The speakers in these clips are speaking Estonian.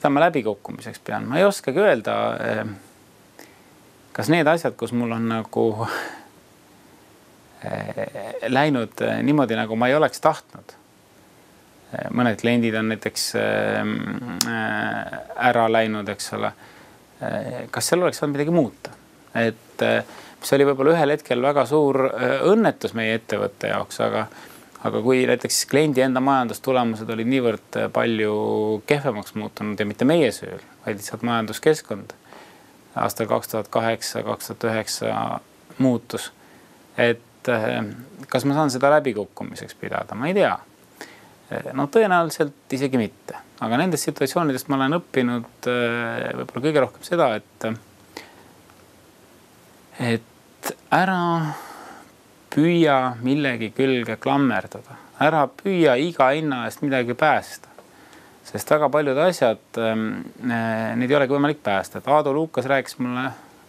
mida ma läbikukkumiseks pean. Ma ei oskagi öelda, kas need asjad, kus mul on nagu läinud niimoodi, nagu ma ei oleks tahtnud. Mõned kliendid on näiteks ära läinud, eks ole. Kas seal oleks saanud midagi muuta? Et see oli võib-olla ühel hetkel väga suur õnnetus meie ettevõtte jaoks, aga kui näiteks kliendi enda majandustulemused olid niivõrd palju kehvemaks muutunud ja mitte meie süül, vaid lihtsalt majanduskeskkond aastal 2008-2009 muutus, et kas ma saan seda läbikukkumiseks pidada? Ma ei tea. No tõenäoliselt isegi mitte. Aga nendest situatsioonidest ma olen õppinud võib-olla kõige rohkem seda, et ära püüa millegi külge klammerduda. Ära püüa iga hinna eest midagi päästa. Sest väga paljud asjad, neid ei olegi võimalik päästa. Et Aadu Lukas rääkis mulle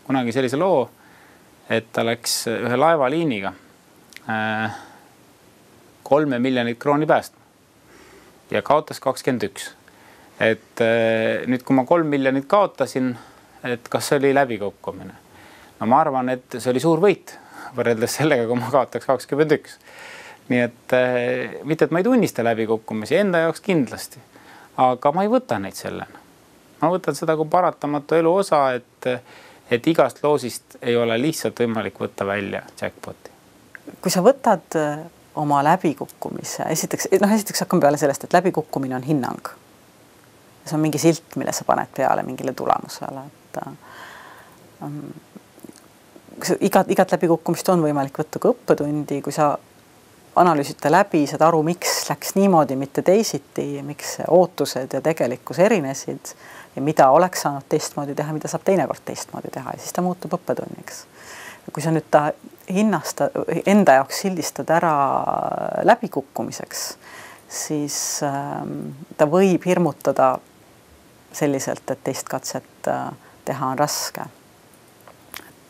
kunagi sellise loo, et ta läks ühe laevaliiniga 3 miljonit krooni päästma ja kaotas 21. Et nüüd, kui ma 3 miljonit kaotasin, et kas see oli läbikukkumine? No ma arvan, et see oli suur võit võrreldes sellega, kui ma kaotaks 21. Nii et mitte, et ma ei tunnista läbikukkumisi enda jaoks kindlasti, aga ma ei võta neid sellena. Ma võtan seda kui paratamatu elu osa, et igast loosist ei ole lihtsalt võimalik võtta välja jackpoti. Kui sa võtad oma läbikukkumise, esiteks hakkame peale sellest, et läbikukkumine on hinnang. See on mingi silt, mille sa paned peale mingile tulemusele. Igat läbikukkumist on võimalik võtta kui õppetundi, kui sa analüüsite läbi, saad aru, miks läks niimoodi, mitte teisiti, miks ootused ja tegelikkus erinesid ja mida oleks saanud teistmoodi teha, mida saab teinekord teistmoodi teha ja siis ta muutub õppetunniks. Kui sa nüüd ta enda jaoks sildistad ära läbikukkumiseks, siis ta võib hirmutada selliselt, et teist katset teha on raske.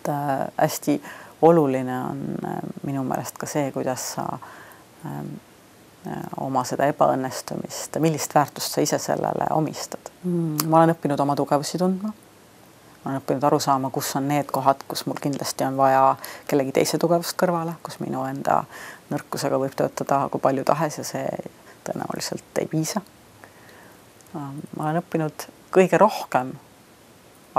Et hästi oluline on minu meelest ka see, kuidas sa oma seda ebaõnnestumist, millist väärtust sa ise sellele omistad. Ma olen õppinud oma tugevusi tundma. Ma olen õppinud aru saama, kus on need kohad, kus mul kindlasti on vaja kellegi teise tugevust kõrvale, kus minu enda nõrkusega võib töötada kui palju tahes ja see tõenäoliselt ei piisa. Ma olen õppinud kõige rohkem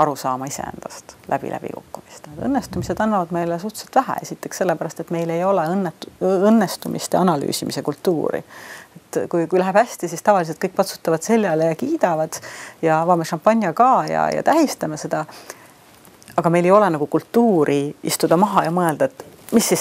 aru saama iseendast läbikukkumist. Õnnestumised annavad meile suhteliselt vähe, esiteks sellepärast, et meil ei ole õnnestumiste analüüsimise kultuuri. Et kui läheb hästi, siis tavaliselt kõik patsutavad seljale ja kiidavad ja avame šampanja ka ja tähistame seda. Aga meil ei ole nagu kultuuri istuda maha ja mõelda, et mis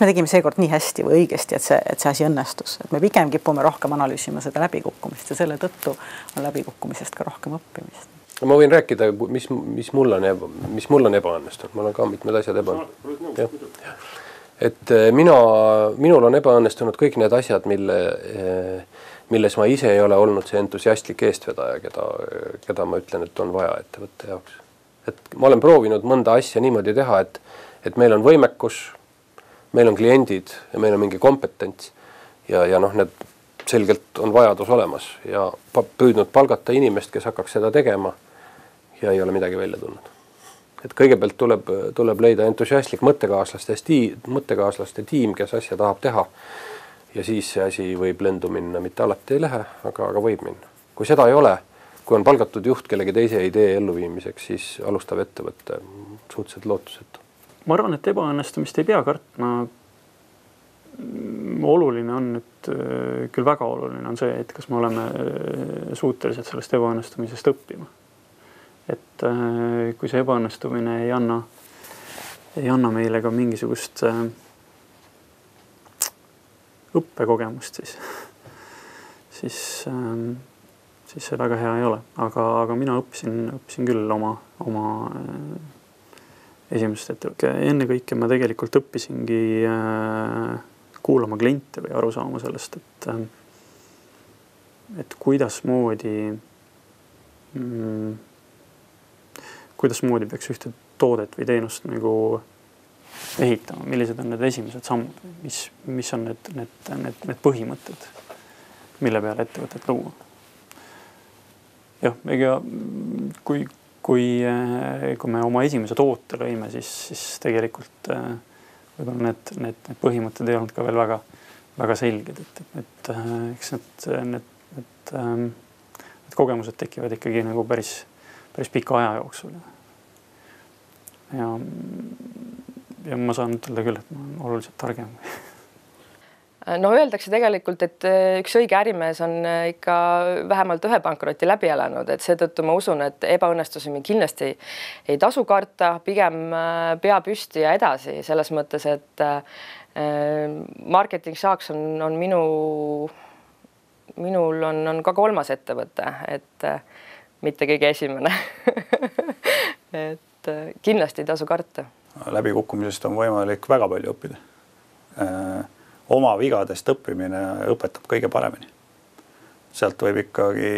me tegime seekord nii hästi või õigesti, et see asi õnnestus. Et me pigem kipume rohkem analüüsima seda läbikukkumist ja selle tõttu on läbikukkumisest ka rohkem õppimist. Ma võin rääkida, mis mul on ebaõnnestunud. Mul on ka mitmed asjad ebaõnnestunud. Et minul on ebaõnnestunud kõik need asjad, milles ma ise ei ole olnud see entusiastlik eestvedaja, keda ma ütlen, et on vaja ettevõtte jaoks. Et ma olen proovinud mõnda asja niimoodi teha, et meil on võimekus, meil on kliendid ja meil on mingi kompetents ja need selgelt on vajadus olemas ja püüdnud palgata inimest, kes hakkaks seda tegema ja ei ole midagi välja tulnud. Et kõigepealt tuleb leida entusiastlik mõttekaaslaste tiim, kes asja tahab teha ja siis see asi võib lendu minna, mitte alati ei lähe, aga võib minna. Kui seda ei ole, kui on palgatud juht kellegi teise idee elluviimiseks, siis alustab ettevõtte suhteliselt lootusetu. Ma arvan, et ebaõnnestumist ei pea kartma. Oluline on, et küll väga oluline on see, et kas me oleme suutelised sellest ebaõnnestumisest õppima. Et kui see ebaõnnestumine ei anna meile ka mingisugust õppekogemust, siis see väga hea ei ole. Aga mina õppisin küll oma esimest ettevõtte. Enne kõike ma tegelikult õppisingi kuulama kliente või aru saama sellest, et kuidasmoodi peaks ühte toodet või teenust nagu ehitama, millised on need esimesed sammud, mis on need põhimõtted, mille peale ettevõtet luua. jah, ega kui me oma esimese toote lõime, siis tegelikult võib-olla need põhimõtted ei olnud ka veel väga selged, et eks need kogemused tekivad ikkagi nagu päris pika aja jooksul. Ja ma saan ütelda küll, et ma olen oluliselt targem. No öeldakse tegelikult, et üks õige ärimees on ikka vähemalt ühe pankroti läbi elanud, et seetõttu ma usun, et ebaõnnestusimi kindlasti ei tasu karta, pigem pea püsti ja edasi, selles mõttes, et Marketing Sharks on minul on ka 3. ettevõte, et mitte kõige esimene. Et kindlasti ei tasu karta. Läbikukkumisest on võimalik väga palju õppida. Oma vigadest õppimine õpetab kõige paremini. Sealt võib ikkagi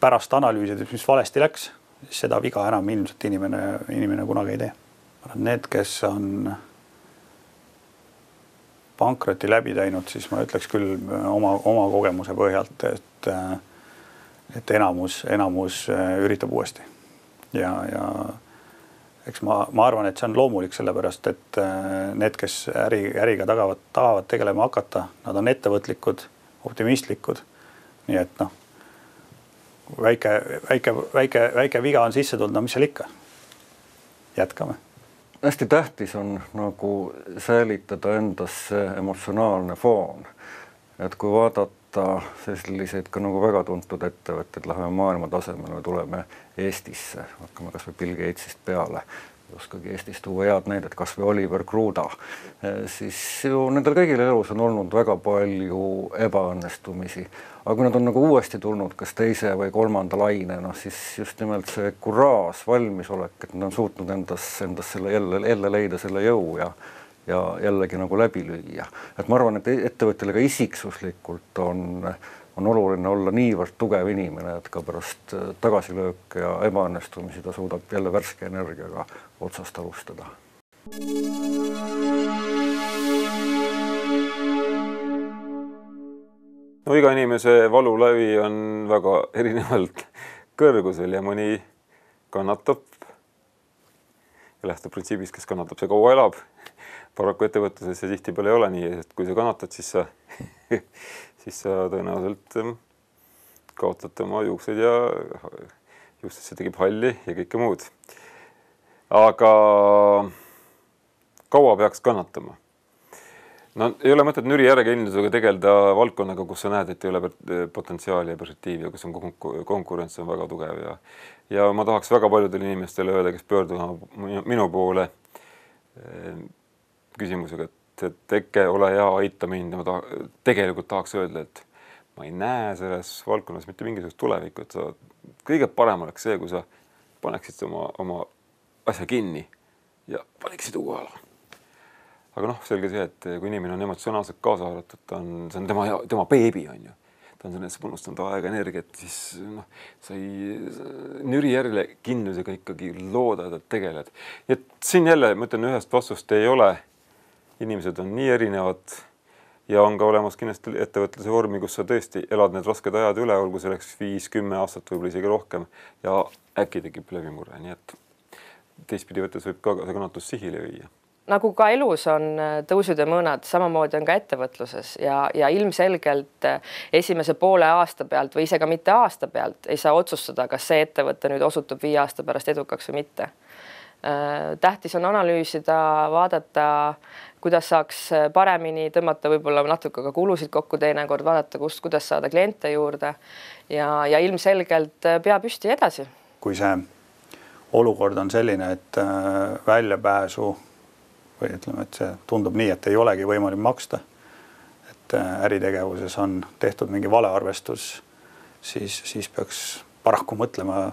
pärast analüüsida, mis valesti läks, siis seda viga enam ilmselt inimene kunagi ei tee. Need, kes on pankroti läbi teinud, siis ma ütleks küll oma kogemuse põhjalt, et enamus üritab uuesti. Ja eks ma arvan, et see on loomulik sellepärast, et need, kes äriga tahavad tegelema hakata, nad on ettevõtlikud, optimistlikud. Nii et väike viga on sisse tulnud, mis seal ikka? Jätkame. Hästi tähtis on nagu säilitada endas see emotsionaalne foon. Et kui vaadata selliseid ka nagu väga tuntud ettevõtted, läheme maailma tasemele, tuleme Eestisse, hakkame kas või Bill Gatesist peale, oskagi Eestist tuua head näidet, kas või Oliver Kruda, siis ju nendel kõigil elus on olnud väga palju ebaõnnestumisi. Aga kui nad on nagu uuesti tulnud kas teise või 3. laine, siis just nimelt see kuraas, valmisolek, et nad on suutnud endas selle jälle leida selle jõu ja jällegi nagu läbi lüüa. Et ma arvan, et ettevõttele ka isiksuslikult on oluline olla niivõrd tugev inimene, et ka pärast tagasilööke ja ebaõnnestumisi ta suudab jälle värske energiaga otsast alustada. No iga inimese valulävi on väga erinevalt kõrgusel ja mõni kannatab. Ja lähtub printsiibist, kes kannatab, see kaua elab. Paraku ettevõtluses see tihtipeale ei ole nii, et kui sa kannatad, siis sa tõenäoliselt kaotad oma juuksed ja juustesse tegib halli ja kõike muud. Aga kaua peaks kannatama? No ei ole mõtet nüri järjekindlusega tegeleda valdkonnaga, kus sa näed, et ei ole potentsiaali ja perspektiivi ja kus on konkurents on väga tugev. Ja ma tahaks väga paljudele inimestele öelda, kes pöörduvad minu poole küsimusega, et äkki ole hea, aita mind. Ma tegelikult tahaks öelda, et ma ei näe selles valdkonnas mitte mingisugust tulevikku, et kõige parem oleks see, kui sa paneksid oma asja kinni ja paniksid uue ala. Aga selge see, et kui inimene on emotsionaalselt kaasa haaratud, see on tema beebi, on ju. Ta on sellest panustanud aega, energiat, siis sa ei nüri järele kindlusega ikkagi loodad, et tegeled. Et siin jälle, ma ütlen, ühest vastust ei ole. Inimesed on nii erinevad ja on ka olemas kindlasti ettevõtluse vormi, kus sa tõesti elad need rasked ajad üle, olgu selleks 5-10 aastat, võib-olla isegi rohkem ja äkki tekib läbimurre. Nii et teistpidi võttes võib ka see kannatus sihile viia. Nagu ka elus on tõusud ja mõõnad, samamoodi on ka ettevõtluses ja ilmselgelt esimese poole aasta pealt või isegi mitte aasta pealt ei saa otsustada, kas see ettevõte nüüd osutub 5 aasta pärast edukaks või mitte. Tähtis on analüüsida, vaadata, kuidas saaks paremini tõmmata võib-olla natuke ka kulusid kokku teinekord, vaadata, kuidas saada kliente juurde ja ilmselgelt pea püsti edasi. Kui see olukord on selline, et väljapääsu või ütleme, et see tundub nii, et ei olegi võimalik maksta, et äritegevuses on tehtud mingi valearvestus, siis peaks paraku mõtlema,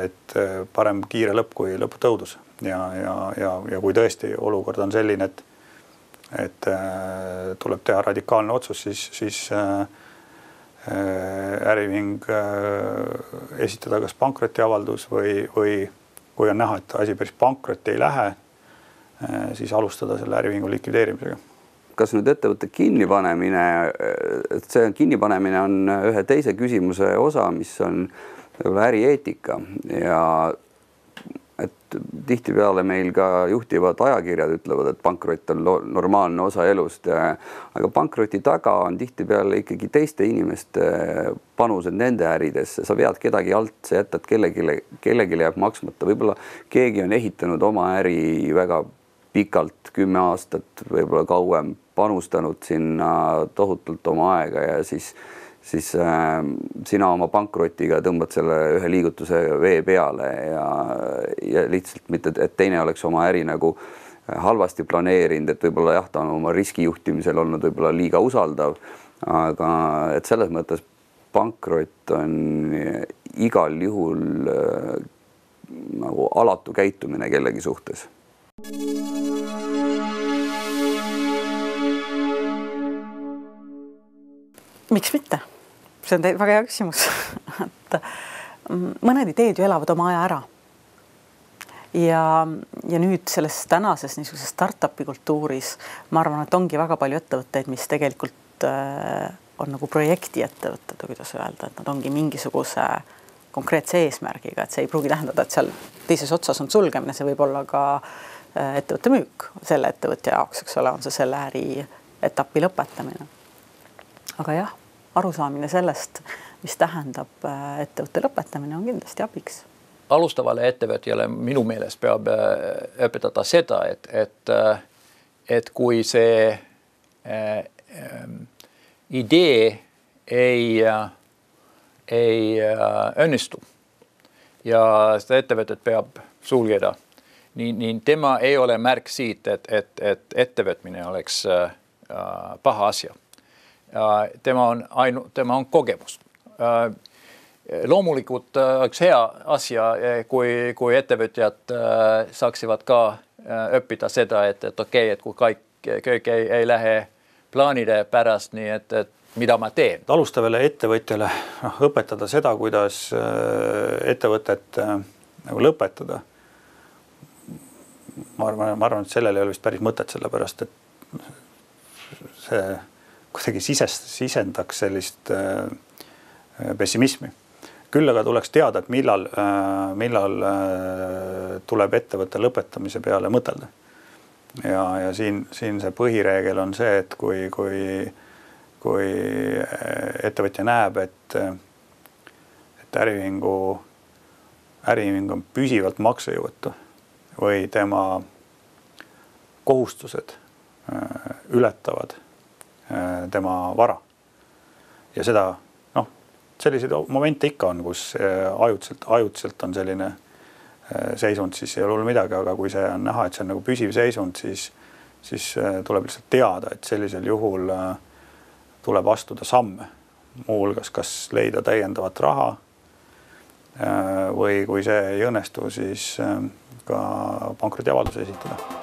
et parem kiire lõpp kui lõputõudus. Ja kui tõesti olukord on selline, et tuleb teha radikaalne otsus, siis äriühing esitada kas pankrotiavaldus või kui on näha, et asi päris pankrotti ei lähe, siis alustada selle äriühingu likvideerimisega. kas nüüd ettevõtte kinnipanemine, et see kinnipanemine on ühe teise küsimuse osa, mis on võib-olla ärieetika ja et tihtipeale meil ka juhtivad ajakirjad ütlevad, et pankrott on normaalne osa elust, aga pankroti taga on tihtipeale ikkagi teiste inimeste panused nende äridesse. Sa vead kedagi alt, sa jätad kellelegi jääb maksmata. Võib-olla keegi on ehitanud oma äri väga pikalt, 10 aastat, võib-olla kauem, panustanud sinna tohutult oma aega ja siis sina oma pankrotiga tõmbad selle ühe liigutuse vee peale ja lihtsalt mitte, et teine oleks oma äri nagu halvasti planeerinud, et võib-olla jah, ta on oma riskijuhtimisel olnud võib-olla liiga usaldav, aga et selles mõttes pankrot on igal juhul nagu alatu käitumine kellegi suhtes. Miks mitte? See on väga hea küsimus. Et mõned ideed ju elavad oma aja ära. Ja nüüd selles tänases niisuguses startupi kultuuris ma arvan, et ongi väga palju ettevõtteid, mis tegelikult on nagu projekti ettevõtted, kuidas öelda, et nad ongi mingisuguse konkreetse eesmärgiga, et see ei pruugi tähendada, et seal teises otsas on sulgemine, see võib olla ka ettevõtte müük selle ettevõtja jaoks, eks ole, on see selle äri etapi lõpetamine. Aga jah, arusaamine sellest, mis tähendab ettevõtte lõpetamine, on kindlasti abiks. Alustavale ettevõtjale minu meelest peab õpetada seda, et kui see idee ei õnnistu ja seda ettevõtet peab sulgeda, niin tema ei ole märk siitä, että ettevõtmine oleks paha asia. Tema on kokemus. Loomulikult oleks hea asia, kui ettevõtjad saaksivat ka õppida seda, et okei, et kui kõik ei lähe plaanide pärast, nii et mida ma teen. Alustavale ettevõtjale õpetada seda, kuidas ettevõtet nagu lõpetada. Ma arvan, et sellel ei ole vist päris mõtet, sellepärast, et see kuidagi sisendaks sellist pessimismi. Küll aga tuleks teada, et millal tuleb ettevõtte lõpetamise peale mõtelda. Ja siin see põhireegel on see, et kui ettevõtja näeb, et äriühingu on püsivalt maksejõuetu või tema kohustused ületavad tema vara. Ja seda, selliseid momente ikka on, kus ajutiselt on selline seisund, siis ei ole midagi, aga kui see on näha, et see on nagu püsiv seisund, siis tuleb lihtsalt teada, et sellisel juhul tuleb astuda samme, muuhulgas kas leida täiendavat raha või kui see ei õnnestu, siis ka pankrotiavalduse esitada.